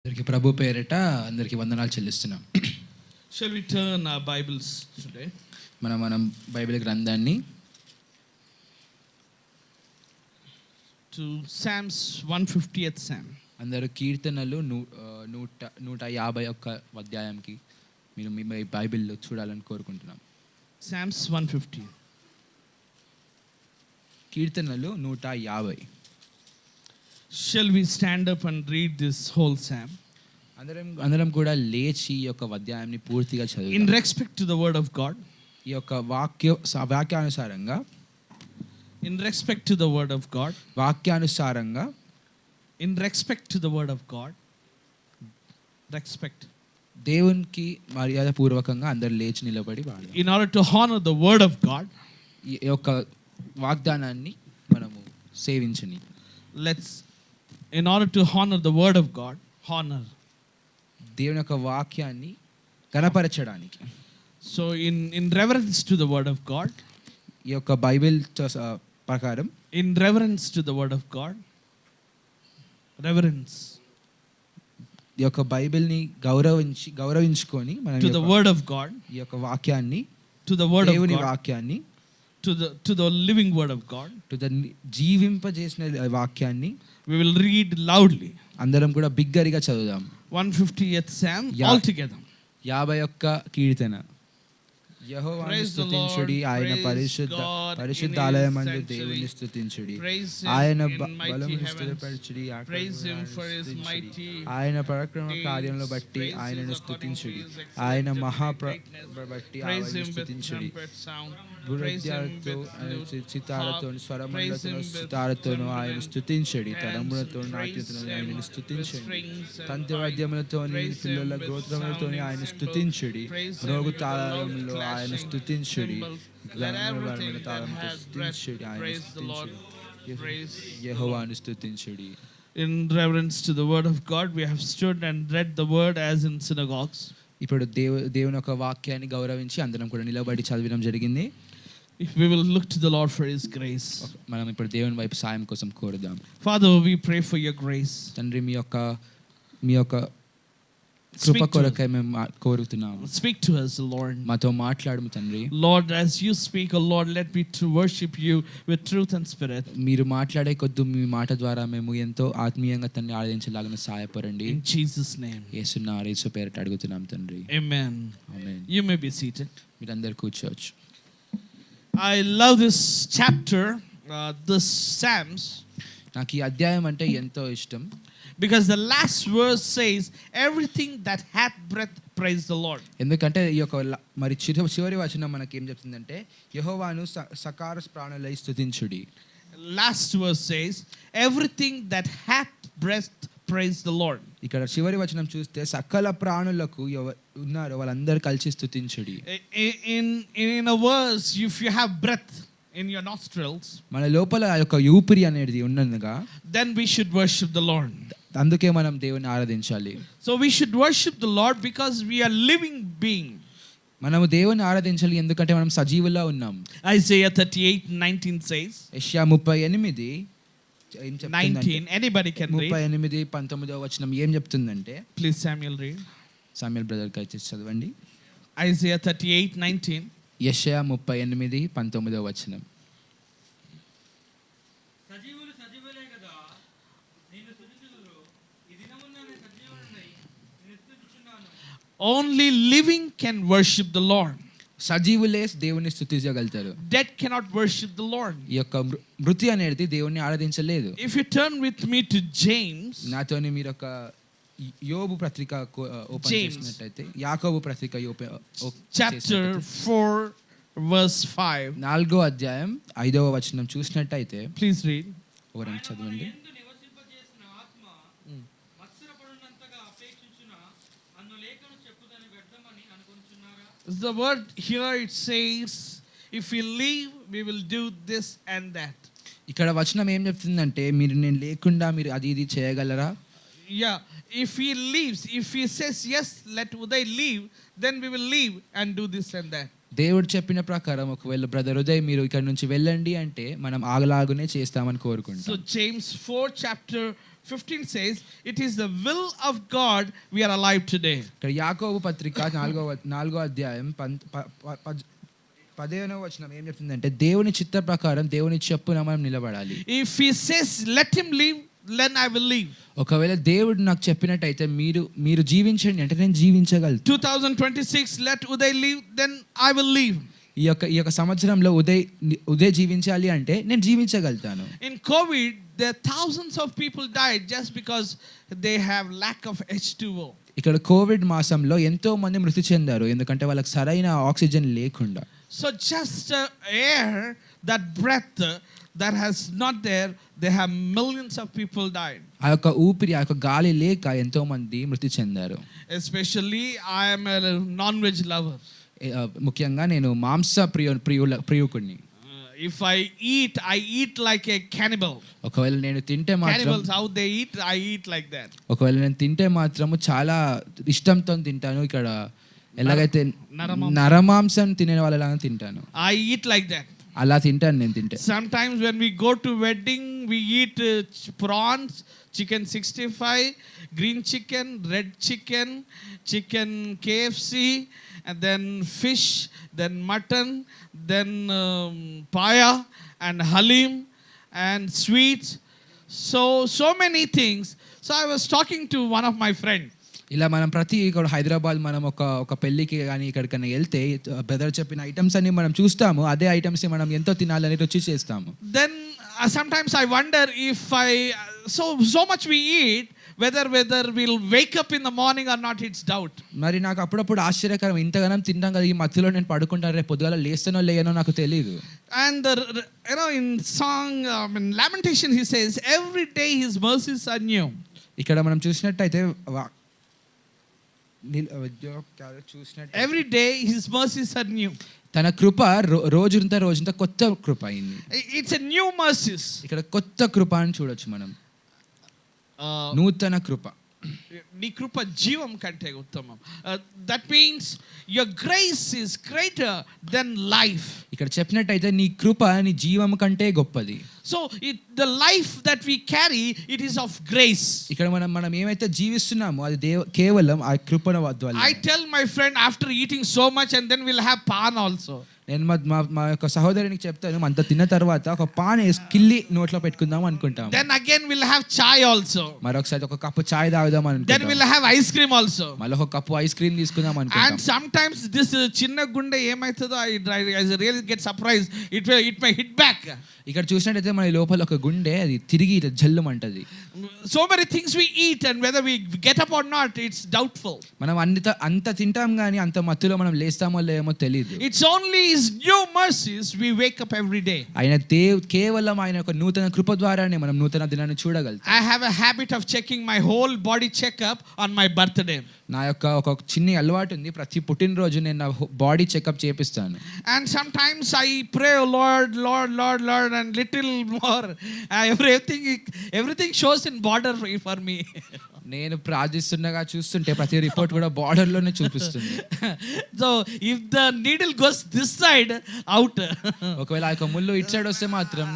అందరికీ ప్రభు పేరిట అందరికీ వందనాలు చెల్లిస్తున్నాం. Shall we turn our Bibles today? మనం బైబిల్ గ్రంథాన్ని to Psalms 150th Psalm. అందరూ కీర్తనలు 151 అధ్యాయంకి మీరు మీ బైబిల్లో చూడాలని కోరుకుంటున్నాం. Psalms 150. కీర్తనలు 150. Shall we stand up and read this whole psalm? అందరం కూడా లేచి ఈ యొక్క అధ్యాయాన్ని పూర్తిగా చదువుదాం. In respect to the word of God. ఈ యొక్క వాక్యానుసారంగా. In respect to the word of God. వాక్యానుసారంగా. In respect to the word of God. Respect. దేవునికి మర్యాద పూర్వకంగా అందరూ లేచి నిలబడి పాడాలి. In order to honor the word of God. ఈ యొక్క వాగ్దానాన్ని మనము సేవించని. In order to honor the word of God, honor. దేవుని యొక్క వాక్యాన్ని ఘనపరచడానికి. So in reverence to the word of God. ఈ యొక్క బైబిల్ ప్రకారం. In reverence to the word of God. Reverence. ఈ యొక్క బైబిల్ని గౌరవించుకొని మనం to the word of God. ఈ యొక్క వాక్యాన్ని to the word of God. దేవుని వాక్యాన్ని to the living word of God. to the జీవింపజేసిన వాక్యాన్ని We will read loudly. అందరం కూడా బిగ్గరగా చదువుదాం. 150th Psalm all together. 51 కీర్తన. యెహోవాను స్తుతించుడి, ఆయన పరిశుద్ధ ఆలయమందు దేవుని స్తుతించుడి. ఆయన బలమును స్తుతించుడి, ఆయన పరాక్రమ కార్యములను బట్టి ఆయనను స్తుతించుడి. ఆయన మహాప్రభట్టి ఆయనను స్తుతించుడి. బురద్యాలతో సితారతోను స్వరములతోను సితారతోను ఆయన స్తుతించుడి. తరంబులతో నాట్యతోను ఆయనను స్తుతించుడి. తంతివాద్యములతోని పిల్లల గోత్రములతోని ఆయన స్తుతించుడి. రోగు తాళములో ఆయన స్తుతించుడి. తాళముతో స్తుతించుడి. ఆయన స్తుతించుడి. యెహోవాను స్తుతించుడి. In reverence to the word of God, we have stood and read the word as in synagogues. ఇప్పుడు దేవుని యొక్క వాక్యాన్ని గౌరవించి అందరం కూడా నిలబడి చదవడం జరిగింది. If we will look to the Lord for His grace. మనం ఇప్పుడు దేవుని వైపు సాయం కోసం కోరుదాం. Father, we pray for your grace. తండ్రి మీ యొక్క కృప కొరకై మేము కోరుతున్నాము. Speak to us, Lord. మాతో మాట్లాడము తండ్రి. Lord, as you speak, O Lord, let me to worship you with truth and spirit. మీరు మాట్లాడే కొద్ది మీ మాట ద్వారా మేము ఎంతో ఆత్మీయంగా తండ్రి ఆరాధించలాగిన సహాయపడండి. In Jesus name. యేసు పేరిట అడుగుతున్నాం తండ్రి. Amen. Amen. You may be seated. మీరందరూ కూర్చోవచ్చు. I love this chapter, this Psalms. నాకు ఈ అధ్యాయం అంటే ఎంతో ఇష్టం. Because the last verse says, everything that hath breath, praise the Lord. ఎందుకంటే ఈ యొక్క మరి చివరి వచనం మనకి ఏం చెప్తుందంటే యెహోవాను సకార ప్రాణులై స్తుతించుడి. Last verse says, everything that hath breath, praise the Lord. ఇక్కడ చివరి వచనం చూస్తే సకల ప్రాణులకు ఉన్నారు వాళ్ళందరూ కలిసి స్తుతించుడి. In a verse, if you have breath in your nostrils, మన లోపల ఆ యొక్క ఊపిరి అనేది ఉన్నందుగా then we should worship the Lord. అందుకే మనం దేవుని ఆరాధించాలి. So we should worship the Lord because we are living being. మనము దేవుని ఆరాధించాలి ఎందుకంటే మనం సజీవులా ఉన్నాం. Isaiah 38:19 says. యెషయా 38 ఏం చెప్తుందంటే 19 anybody can read. 38:19వ వచనం ఏం చెప్తుందంటే Please Samuel read. Samuel brother కైతే చదవండి. Isaiah 38:19. యెషయా 38:19వ వచనం. Only living can worship the Lord. సజీవులే దేవుని స్తుతించగలుగుతారు. Dead cannot worship the Lord. ఈ యొక్క మృతి అనేది దేవుని ఆరాధించలేదు. If you turn with me to James. నాతోని మీరు ఒక యోబు పత్రిక ఓపెన్ చేసినట్లయితే యాకోబు పత్రిక chapter 4 verse 5. 4వ అధ్యాయం 5వ వచనం చూసినట్లయితే Please read. ఎవరైనా చదవండి. The word here it says, if we leave, we will do this and that. ఇక్కడ వచనం ఏం చెప్తుందంటే మీరు నేను లేకుండా మీరు అది ఇది చేయగలరా? Yeah, if he leaves, if he says yes, let Uday leave, then we will leave and do this and that. దేవుడు చెప్పిన ప్రకారం ఒకవేళ బ్రదర్ ఉదయ్ మీరు ఇక్కడ నుంచి వెళ్ళండి అంటే మనం ఆగలాగునే చేస్తామని కోరుకుంటాం. So James 4 chapter 15 says, it is the will of God we are alive today. ఇక్కడ యాకోబు పత్రిక 4వ అధ్యాయం 15వ వచనం ఏం చెప్తుందంటే దేవుని చిత్త ప్రకారం దేవుని చెప్పున మనం నిలబడాలి. If he says, let him live, then I will live. ఒకవేళ దేవుడు నాకు చెప్పినట్టయితే మీరు జీవించండి అంటే నేను జీవించగలను. 2026, let Uday live, then I will live. ఈ యొక్క సంవత్సరంలో ఉదయ్ జీవించాలి అంటే నేను జీవించగలుగుతాను. In COVID, there are thousands of people died just because they have lack of H2O. ఇక్కడ కోవిడ్ మాసంలో ఎంతో మంది మృతి చెందారు ఎందుకంటే వాళ్ళకి సరైన ఆక్సిజన్ లేకుండా. So just air, that breath that has not there, they have millions of people died. ఆ యొక్క ఊపిరి ఆ యొక్క గాలి లేక ఎంతో మంది మృతి చెందారు. Especially I am a non-veg lover. ముఖ్యంగా నేను మాంస ప్రియుకుడిని. If I eat like a cannibal. ఒకవేళ నేను తింటే మాత్రం Cannibals how they eat, I eat like that. ఒకవేళ నేను తింటే మాత్రము చాలా ఇష్టంతో తింటాను. ఇక్కడ ఎలాగైతే నరమాంసం తినే వాళ్ళలాగా తింటాను. I eat like that. అలా తింటాను నేను తింటే. Sometimes when we go to wedding, we eat prawns, chicken 65, green chicken, red chicken, chicken KFC, and then fish, then mutton, then paya and halim and sweets. So many things. So I was talking to one of my friends. ఇలా మనం ప్రతి ఇక్కడ హైదరాబాద్ మనం ఒక పెళ్ళికి కానీ ఇక్కడికైనా వెళ్తే brother చెప్పిన ఐటమ్స్ అన్ని మనం చూస్తాము. అదే ఐటమ్స్ మనం ఎంతో తినాలని రుచి చేస్తాము. Then sometimes I wonder if so much we eat, whether we'll wake up in the morning or not, it's doubt. మరి నాకు అప్పుడప్పుడు ఆశ్చర్యకరం ఇంతగానం తింటాం కదా ఈ మధ్యలో నేను పడుకుంటాను రేపు పొద్దుగాల లేస్తానో లేయనో నాకు తెలియదు. And in song in Lamentation he says, every day his mercies are new. ఇక్కడ మనం చూసినట్టయితే every day his mercies are new. తన కృప రోజుంతా కొత్త కృప అయింది. It's a new mercies. ఇక్కడ కొత్త కృప అని చూడొచ్చు మనం. నూతన కృప. నీ కృప జీవం కంటే ఉత్తమం. That means your grace is greater than life. ఇక్కడ చెప్పినట్టయితే నీ కృప నీ జీవం కంటే గొప్పది. So the life that we carry, it is of grace. ఇక్కడ మనం ఏమైతే జీవిస్తున్నామో అది కేవలం ఆ కృపణ వల్ల. I tell my friend after eating so much and then we'll have pan also. నేను మా యొక్క సహోదరునికి చెప్తాను అంత తిన్న తర్వాత ఒక పాన్ కిల్లి నోట్లో పెట్టుకుందాం అనుకుంటాం. Then again we'll have chai also. మరొకసారి ఒక కప్పు చాయ్ తాగుదాం అనుకుంటాం. Then we'll have ice cream also. మళ్ళీ ఒక కప్పు ఐస్ క్రీమ్ తీసుకుందాం అనుకుంటాం. And sometimes this చిన్న గుండె ఏమైతుందో I really get surprised. It may hit back. ఇక్కడ చూసినట్టయితే మన లోపల ఒక గుండె అది తిరిగి జల్లుమంటది. So many things we eat and whether we get up or not, it's doubtful. మనం అంత తింటాం గానీ అంత మత్తులో మనం లేస్తామో లేమో తెలియదు. It's only his new mercies we wake up every day. ఆయన కేవలం ఆయన ఒక నూతన కృప ద్వారానే మనం నూతన దినాన్ని చూడగలుగుతాం. I have a habit of checking my whole body checkup on my birthday. నా యొక్క ఒక చిన్న అలవాటు ఉంది ప్రతి పుట్టినరోజు నేను నా బాడీ చెకప్ చేపిస్తాను. And sometimes I pray, Lord and little more. Everything shows in border for me. నేను ప్రార్థిస్తుండగా చూస్తుంటే ప్రతి రిపోర్ట్ కూడా బార్డర్ లోనే చూపిస్తుంది. So if the needle goes this side, out. ఒకవేళ ఆ ముళ్ళు ఇటు సైడ్ వస్తే మాత్రం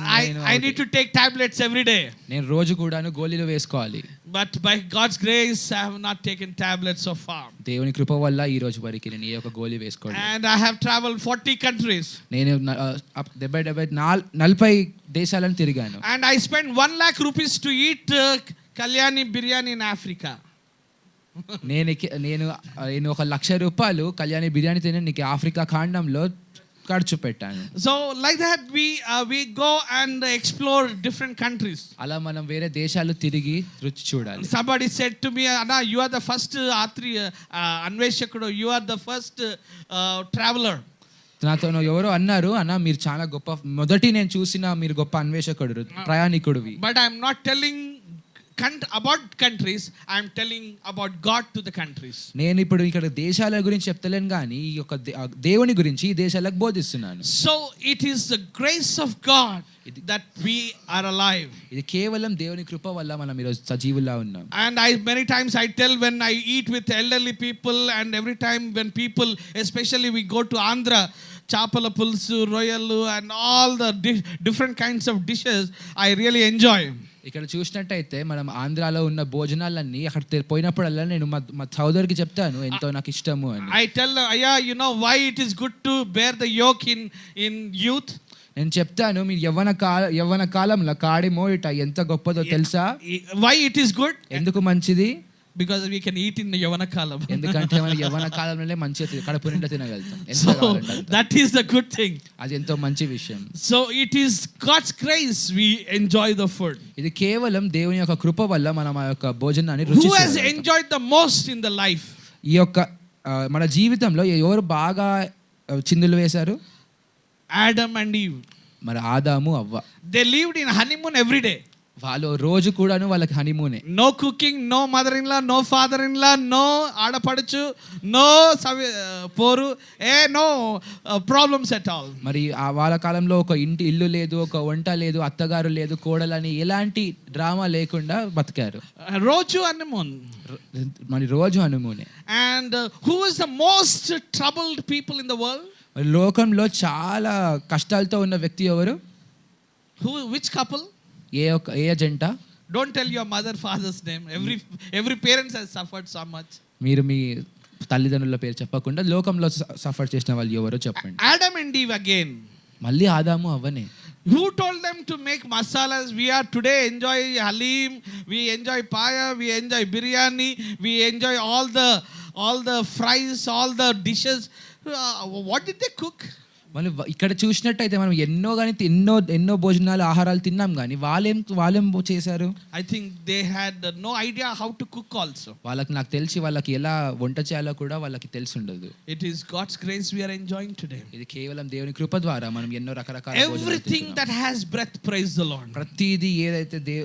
I need to take tablets every day. నేను రోజు కూడాను గోళీలు వేసుకోవాలి. But by God's grace I have not taken tablets so far. దేవుని కృప వల్ల ఈ రోజు వరకు నేను ఈ యొక్క గోళీ వేసుకోలేదు. And I have traveled 40 countries. నేను 40 దేశాలను తిరిగాను. And I spent 1 lakh rupees to eat Kalyani biryani in Africa. నేను 1,00,000 రూపాయలు కళ్యాణి బిర్యానీ తినడానికి ఆఫ్రికా ఖండంలో ఖర్చు పెట్టాను. So like that we go and explore different countries. అలా మనం వేరే దేశాలు తిరిగి రుచి చూడాలి. Somebody said to me, Anna, you are the first అన్వేషకుడు, you are the first traveler. నాతో ఎవరో అన్నారు, అన్న మీరు చాలా గొప్ప మొదటి నేను చూసిన మీరు గొప్ప అన్వేషకుడు ప్రయాణికుడివి. But I am not telling about countries, I am telling about God to the countries. నేను ఇప్పుడు ఇక్కడ దేశాల గురించి చెప్తలేను కానీ ఈ యొక్క దేవుని గురించి ఈ దేశాలకు బోధిస్తున్నాను. So it is the grace of God that we are alive. ఇది కేవలం దేవుని కృప వల్ల మనం ఈరోజు సజీవులా ఉన్నాం. And many times I tell when I eat with elderly people, and every time when people, especially we go to Andhra, chapala pulsu, royalu and all the different kinds of dishes I really enjoy. ఇక్కడ చూసినట్టయితే మనం ఆంధ్రాలో ఉన్న భోజనాలన్నీ అక్కడ పోయినప్పుడల్లా నేను మా సోదరికి చెప్తాను ఎంతో నాకు ఇష్టము అని. I tell them, yeah, you know why it is good to bear the yoke in youth. నేను చెప్తాను మీరు యవ్వన కాలంలో కాడి మోయిట ఎంత గొప్పదో తెలుసా? Why it is good? ఎందుకు మంచిది? Because we can eat in the yavana kalam. ఎందుకంటే మనం యవ్వన కాలంలోనే మంచిగా కడుపు నిండా తినగలుగుతాం. So that is the good thing. అది ఎంతో మంచి విషయం. So it is God's grace we enjoy the food. ఇది కేవలం దేవుని యొక్క కృప వల్ల మనం ఆ యొక్క భోజనాన్ని Who has రుచి enjoyed the most in the life? ఈ యొక్క మన జీవితంలో ఎవరు బాగా చిందులు వేశారు? Adam and Eve. మరి ఆదాము అవ్వ. They lived in honeymoon every day. వాళ్ళు రోజు కూడాను వాళ్ళకి హనీమూనే. No cooking, no mother-in-law, no father-in-law, no ఆడపడుచు, no పోరు, no problems at all. మరి వాళ్ళ కాలంలో ఒక ఇల్లు లేదు, ఒక వంట లేదు, అత్తగారు లేదు, కోడలని ఎలాంటి డ్రామా లేకుండా బతికారు. రోజు honeymoon. మరి రోజు హనీమూనే. And who is the most troubled people in the world? లోకంలో చాలా కష్టాలతో ఉన్న వ్యక్తి ఎవరు? Which couple? ఏ జంట? Don't tell your mother father's name. Every parents has suffered so much. మీరు మీ తల్లిదండ్రుల పేరు చెప్పకుండా లోకంలో సఫర్ చేసిన వాళ్ళు ఎవరో చెప్పండి. Adam and Eve again. మళ్ళీ ఆదాము అవ్వనే. Who told them to make masalas? We are today enjoy halim, we enjoy paya, we enjoy biryani, we enjoy all the fries, all the dishes. What did they cook? మనం ఇక్కడ చూసినట్టయితే మనం ఎన్నో భోజనాలు ఆహారాలు తిన్నాం కానీ వాళ్ళేం చేశారు? I think they had no idea how to cook also. నాకు తెలిసి వాళ్ళకి ఎలా వంట చేయాలో కూడా వాళ్ళకి తెలిసి ఉండదు. It is God's grace we are enjoying today. ఇది కేవలం దేవుని కృప ద్వారా మనం ఎన్నో రకరకాల Everything that has breath, praise the Lord. ప్రతిదీ ఏదైతే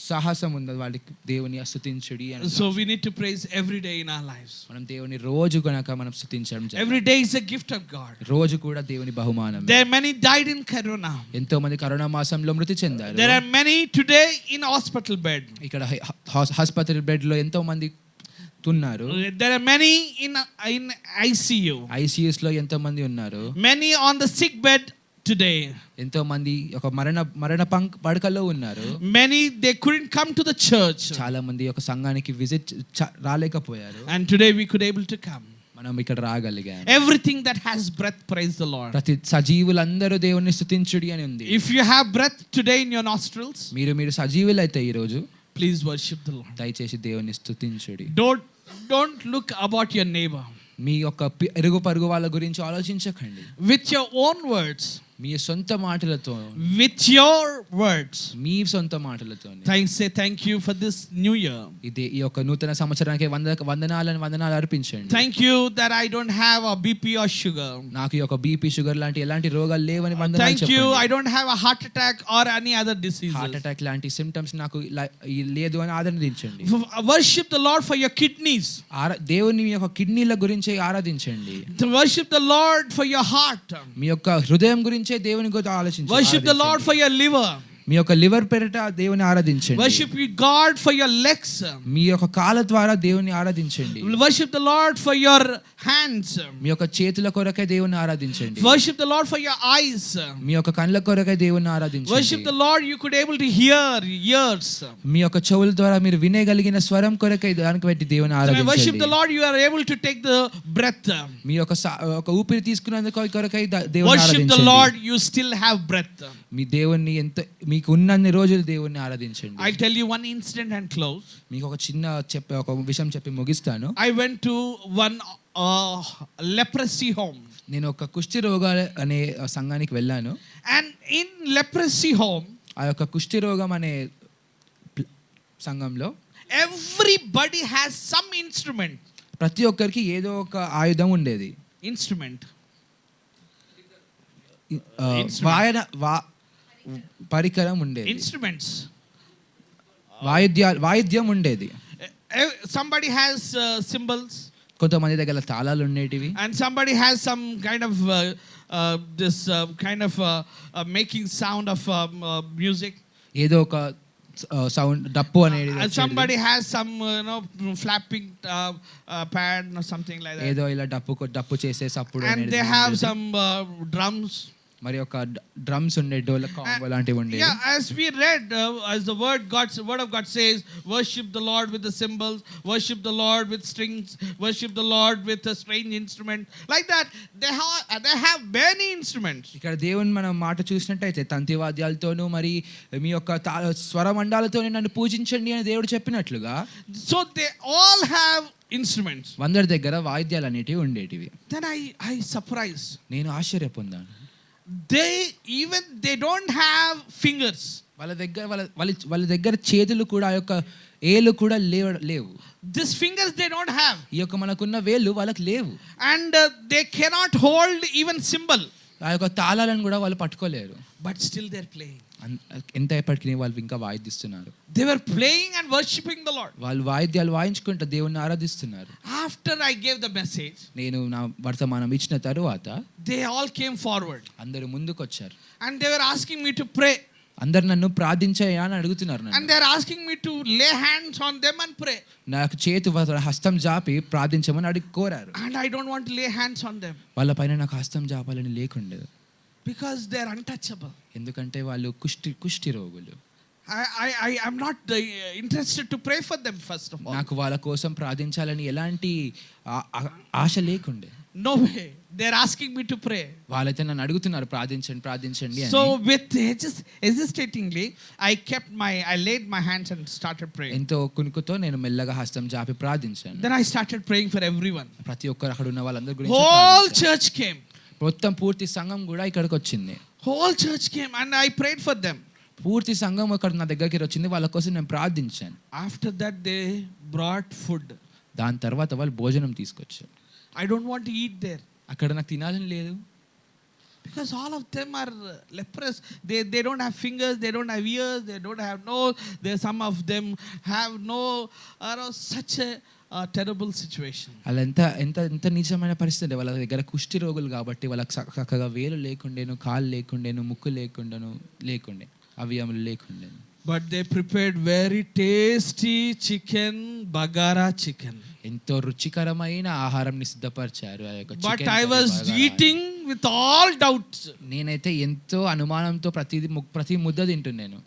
సాహసం ఉందో వాళ్ళకి దేవుని స్తుతించుడి అని. So we need to praise every day in our lives. మనం దేవుని రోజు గనుక మనం స్తుతించడం. Every day is a gift of God. రోజు కూడా దేవుని బహుమానం. There are many died in corona. ఎంతో మంది కరోనా మాసంలో మృతి చెందారు. There are many today in hospital bed. ఇక్కడ హాస్పిటల్ బెడ్ లో ఎంతో మంది ఉన్నారు. There are many in ICU. ICUs లో ఎంతో మంది ఉన్నారు. Many on the sick bed today. ఎంతో మంది ఒక మరణ పడకలో ఉన్నారు. Many they couldn't come to the church. చాలా మంది ఒక సంఘానికి విజిట్ రాలేకపోయారు. And today we could able to come. మనం ఇక్కడ రాగలిగాం. Everything that has breath, praise the Lord. ప్రతి సజీవులందరూ దేవుని స్తుతించుడి అని ఉంది. If you have breath today in your nostrils, మీరు సజీవులైతే ఈ రోజు please worship the Lord. దయచేసి దేవుని స్తుతించుడి. Don't look about your neighbor. మీ యొక్క ఇరుగు పరుగు వాళ్ళ గురించి ఆలోచించకండి. With your own words, మీ సొంత మాటలతో, with your words, మీ సొంత మాటలతో say thank you for this new year. ఈ యొక్క నూతన సంవత్సరానికి వందనాలు అర్పించండి. Thank you that I don't have a BP or sugar. నాకు ఈ యొక్క బీపీ షుగర్ లాంటి ఎలాంటి రోగాలు లేవని వందనాలు చెప్పండి. Thank you I don't have a heart attack or any other diseases. Heart attack లాంటి సింప్టమ్స్ నాకు లేదు అని ఆదరించండి. Worship the Lord for your kidneys. దేవుని మీ యొక్క కిడ్నీల గురించి ఆరాధించండి. Worship the Lord for your heart. మీ యొక్క హృదయం గురించి దేవుని గురించి ఆలోచించండి. Worship the Lord for your liver. మీ యొక్క లివర్ పేరిట దేవుని ఆరాధించండి. Worship God for your legs. మీ యొక్క కాళ్ళ ద్వారా దేవుని ఆరాధించండి. Worship the Lord for your hands. మీ యొక్క చేతుల కొరకై దేవుని ఆరాధించండి. Worship the Lord for your eyes. మీ యొక్క కళ్ళ కొరకై దేవుని ఆరాధించండి. Worship the Lord you could able to hear ears. మీ యొక్క చెవుల ద్వారా మీరు వినగలిగిన స్వరం కొరకై దానికి పెట్టి దేవుని ఆరాధించండి. Worship the Lord you are able to take the breath. మీ యొక్క ఊపిరి తీసుకున్నందుకు కొరకై దేవుని ఆరాధించండి. Worship the Lord you still have breath. మీ దేవుని ఎంత మీకు ఉన్నన్ని రోజులు దేవుని ఆరాధించండి. I'll tell you one incident and close. మీకు ఒక విషయం చెప్పి ముగిస్తాను. I went to one leprosy home. నేను ఒక కుష్టి రోగాలు అనే సంఘానికి వెళ్ళాను. And in leprosy home, ఆ యొక్క కుష్టి రోగం అనే సంఘంలో everybody has some instrument. ప్రతి ఒక్కరికి ఏదో ఒక ఆయుధం ఉండేది. Instrument. పరికరం ఉండేది. Instruments. వాయిద్యం ఉండేది. Somebody has cymbals. కొంతమంది దగ్గర తాళాలు ఉండేటివి. And somebody has some kind of this kind of making sound of music. ఏదో ఒక సౌండ్ డప్పు అనేది. Somebody has some flapping pad or something like that. ఏదో ఇలా డప్పు చేసే సప్పుడు. And they have some drums. మరి ఒక డ్రమ్స్ ఉండే డోల కాంబో లాంటివి ఉండే. Yeah, as we read, as the word of God says, worship the Lord with the cymbals, worship the Lord with strings, worship the Lord with a strange instrument. Like that, they have many instruments. ఇక్కడ దేవుని మనం మాట చూసినట్టయితే తంతి వాద్యాలతోనూ మరి మీ యొక్క స్వరమండాలతో నన్ను పూజించండి అని దేవుడు చెప్పినట్లుగా, So they all have instruments. అందరి దగ్గర వాయిద్యాలు అనేటివి ఉండేటివి. Then I surprised. నేను ఆశ్చర్య పొందాను. They don't have fingers. వాళ్ళ దగ్గర చేతులు కూడా ఆ యొక్క ఏలు కూడా లేవు. These fingers they don't have. ఈ యొక్క మనకున్న వేళ్ళు వాళ్ళకి లేవు. And they cannot hold even cymbal. ఆ యొక్క తాళాలను కూడా వాళ్ళు పట్టుకోలేరు. But still they're playing. ఎంత ఎప్పటికీ వాళ్ళు ఇంకా వాయిద్యిస్తున్నారు. They were playing and worshiping the Lord. వాళ్ళు వాయిద్యాలు వాయించుకుంటూ దేవుణ్ణి ఆరాధిస్తున్నారు. After I gave the message, నేను నా వర్తమానం ఇచ్చిన తరువాత they all came forward. అందరూ ముందుకు వచ్చారు. And they were asking me to pray. అందరు నన్ను ప్రార్థించయ్యా అని అడుగుతున్నారు. And they are asking me to lay hands on them and pray. నాకు హస్తం జాపి ప్రార్థించమని కోరారు. And I don't want to lay hands on them. వాళ్ళ పైన నాకు హస్తం జాపాలని లేకుండేది. Because they are untouchable. ఎందుకంటే వాళ్ళు కుష్టి రోగులు. I am not interested to pray for them first of all. నాకు వాళ్ళ కోసం ప్రార్థించాలని ఎలాంటి ఆశ లేకుండే. No way. They are asking me to pray. వాళ్ళైతే నన్ను అడుగుతున్నారు ప్రార్థించండి అని. So with hesitatingly I laid my hands and started praying. ఎంతో కునుకుతో నేను మెల్లగా హస్తం జాపి ప్రార్థించాను. Then I started praying for everyone. ప్రతి ఒక్కరు అక్కడ ఉన్న వాళ్ళందరి గురించి Whole church came. మొత్తం పూర్తి సంఘం కూడా ఇక్కడికి వచ్చింది. Whole church came and I prayed for them. పూర్తి సంఘం అక్కడ నా దగ్గరికి వచ్చింది. వాళ్ళ కోసం నేను ప్రార్థించాను. After that they brought food. దాని తర్వాత వాళ్ళు భోజనం తీసుకొచ్చారు. I don't want to eat there. అక్కడ నాకు తినాలని లేదు. Because all of them are leprous. They don't have fingers, they don't have ears, they don't have nose. Some of them have no such a terrible situation. అలా ఎంత నిజమైన పరిస్థితి. వాళ్ళ దగ్గర కుష్టి రోగులు కాబట్టి వాళ్ళకి చక్కగా వేలు లేకుండేను, కాళ్ళు లేకుండేను, ముక్కు లేకుండే అవయములు లేకుండేను. But they prepared very tasty chicken, bagara chicken. ఎంతో రుచికరమైన ఆహారంని సిద్ధపరిచారు. ఆ యొక్క But I was eating with all doubts. నేనైతే ఎంతో అనుమానంతో ప్రతి ముద్ద తింటున్నాను.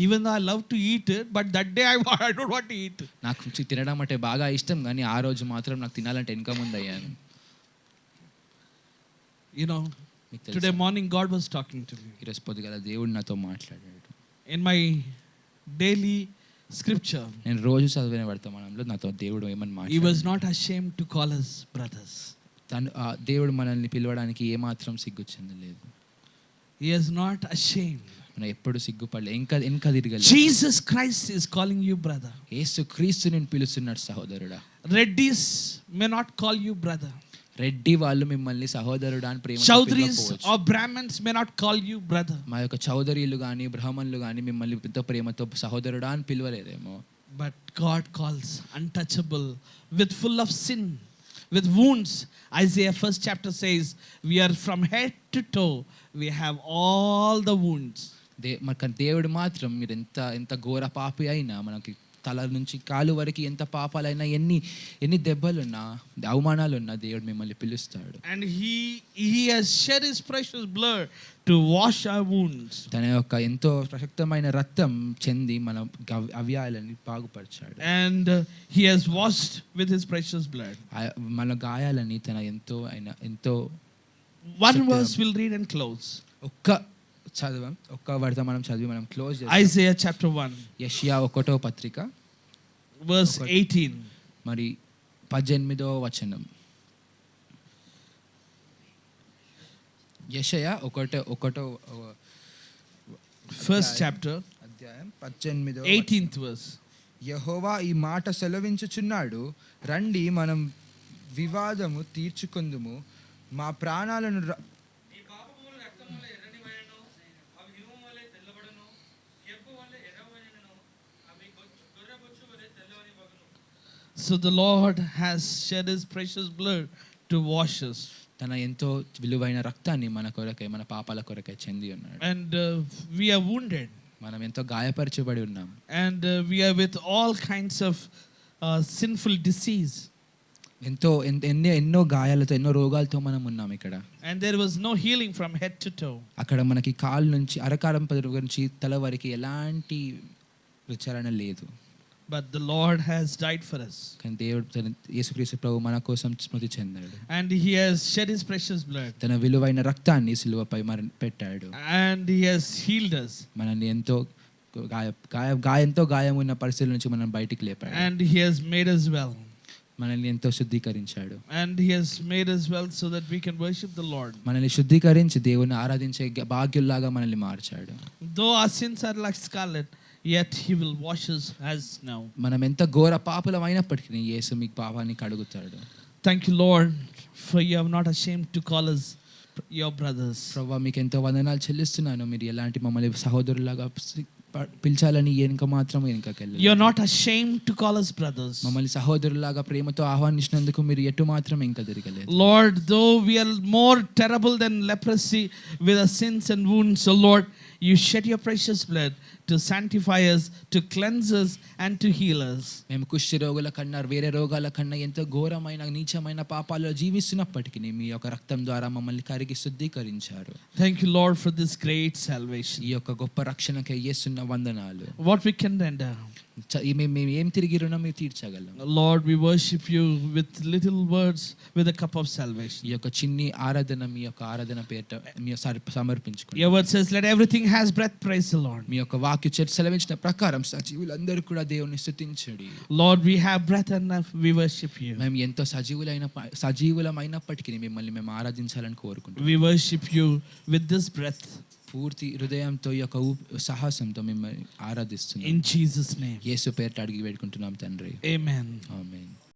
Even though I love to eat it, but that day I don't want to eat. నాకు తినడం అంటే బాగా ఇష్టం, కానీ ఆ రోజు మాత్రం నాకు తినాలంటే వెనక ముందు అయ్యాను. You know, today morning God was talking to me. ఈరోజు పొద్దుగల దేవుడు నాతో మాట్లాడాడు. In my daily scripture, నేను రోజు చదివిన వర్తమానంలో నాతో దేవుడు ఏమని మాట్లాడాడు. He was not ashamed to call us brothers. దేవుడు మనల్ని పిలవడానికి ఏమాత్రం సిగ్గు చెందలేదు. He is not ashamed. మనం ఎప్పుడు సిగ్గుపడలే, వెనక తిరగలేదు. Jesus Christ is calling you brother. యేసు క్రీస్తు నేను పిలుస్తున్నాడు సహోదరుడా. Reddies may not call you brother. Reddy వాళ్ళు మిమ్మల్ని సహోదరుడా అని ప్రేమతో Chaudhries పిలవకపోవచ్చు. or Brahmins may not call you brother. మా యొక్క చౌదరీలు కానీ బ్రాహ్మణులు కానీ మిమ్మల్ని ఎంతో ప్రేమతో సహోదరుడా అని పిలవలేదేమో. But God calls untouchable, with full of sin, with wounds. Isaiah 1st chapter says, we are from head to toe, we have all the wounds. దేవుడు మాత్రం మీరు ఎంత ఘోర పాపి అయినా, మనకి తల నుంచి కాలు వరకు ఎంత పాపాలైనా, ఎన్ని దెబ్బలున్నా, అవమానాలున్నా దేవుడు మిమ్మల్ని పిలుస్తాడు. And he has shed his precious blood to wash our wounds. తన యొక్క ఎంతో ప్రశస్తమైన రక్తం చెంది మన అవ్యాయాలని బాగుపరిచాడు. And he has washed with his precious blood. మన గాయాలని తన ఎంతో One verse we'll read and close. ఒక్క వర్తమానం చదివి మనం క్లోజ్ చేస్తాం. Isaiah chapter 1. యెషయా 1వ పత్రిక verse 18. మరి 18వ వచనం. యెషయా 1వ first chapter అధ్యాయం 18వ 18th verse. యెహోవా ఈ మాట సెలవించుచున్నాడు, రండి మనం వివాదము తీర్చుకొందుము, మా ప్రాణాలను So the Lord has shed his precious blood to wash us. తన ఎంతో విలువైన రక్తాన్ని మన కొరకై, మన పాపాల కొరకై చెంది ఉన్నాడు. And we are wounded. మనం ఎంతో గాయపరచబడి ఉన్నాం. And we are with all kinds of sinful disease. ఎన్నో గాయాలతో ఎన్నో రోగాలతో మనం ఉన్నాం ఇక్కడ. And there was no healing from head to toe. అక్కడ మనకి కాలు నుంచి అరకారం నుంచి తల వరకు ఎలాంటి విచారణ లేదు. But the Lord has died for us. కానీ దేవుడు యేసుక్రీస్తు ప్రభు మన కోసం స్మృతి చెందాడు. And he has shed his precious blood. తన విలువైన రక్తాన్ని సిలువపై పెట్టాడు. And he has healed us. మనల్ని ఎంతో గాయంతో గాయం ఉన్న పరిస్థితుల నుంచి మనం బయటికి లేపాడు. And he has made us well. మనల్ని ఎంతో శుద్ధీకరించాడు. And he has made us well so that we can worship the Lord. మనల్ని శుద్ధీకరించి దేవుని ఆరాధించే భాగ్యుల్లాగా మనల్ని మార్చాడు. Though our sins are like scarlet, yet he will wash us as snow. మనం ఎంత ఘోర పాపులం అయినప్పటికీ యేసు మీ పాపాన్ని కడుగుతాడు. Thank you, Lord, for you are not ashamed to call us your brothers. ప్రభువా మీకు ఎంతో వందనాలు చెల్లిస్తున్నాను. మీరు ఎలాంటి మమ్మల్ని సహోదరులాగా పిలిచాలని వెనుకకెళ్ళలేదు. You are not ashamed to call us brothers. మమ్మల్ని సహోదరులాగా ప్రేమతో ఆహ్వానించినందుకు మీరు ఎటు మాత్రం ఇంకా తిరగలేదు. Lord, though we are more terrible than leprosy with our sins and wounds, so Lord, you shed your precious blood to sanctify us, to cleanse us and to heal us. మేము కుష్ఠ రోగుల కన్నా వేరే రోగాల కన్నా ఎంతో ఘోరమైన నీచమైన పాపాలలో జీవిస్తున్నప్పటికీ మీ యొక్క రక్తం ద్వారా మమ్మల్ని కరిగి శుద్ధీకరించారు. Thank you, Lord, for this great salvation. ఈ యొక్క గొప్ప రక్షణకై యేసున్న వందనాలు. What we can render. మేము ఏం తిరిగి రుణం తీర్చగలం. Lord, we worship you with little words, with a cup of salvation. ఈ యొక్క చిన్ని ఆరాధన మీ యొక్క ఆరాధన పేరిట మీ సమర్పించుకోండి. Your word says, let everything has breath, praise the Lord. మీ యొక్క వాక్య చర్చ సెలవించిన ప్రకారం సజీవులందరూ కూడా దేవుని స్తుతించండి. Lord, we have breath enough, we worship you. మేము ఎంతో సజీవులమైనప్పటికీ మిమ్మల్ని మేము ఆరాధించాలని కోరుకుంటున్నాం. We worship you with this breath. పూర్తి హృదయంతో ఈ యొక్క సాహసంతో మిమ్మల్ని ఆరాధిస్తున్నాం. In Jesus' name. యేసు పేరిట అడిగి వేడుకుంటున్నాం తండ్రి. Amen. ఆమేన్.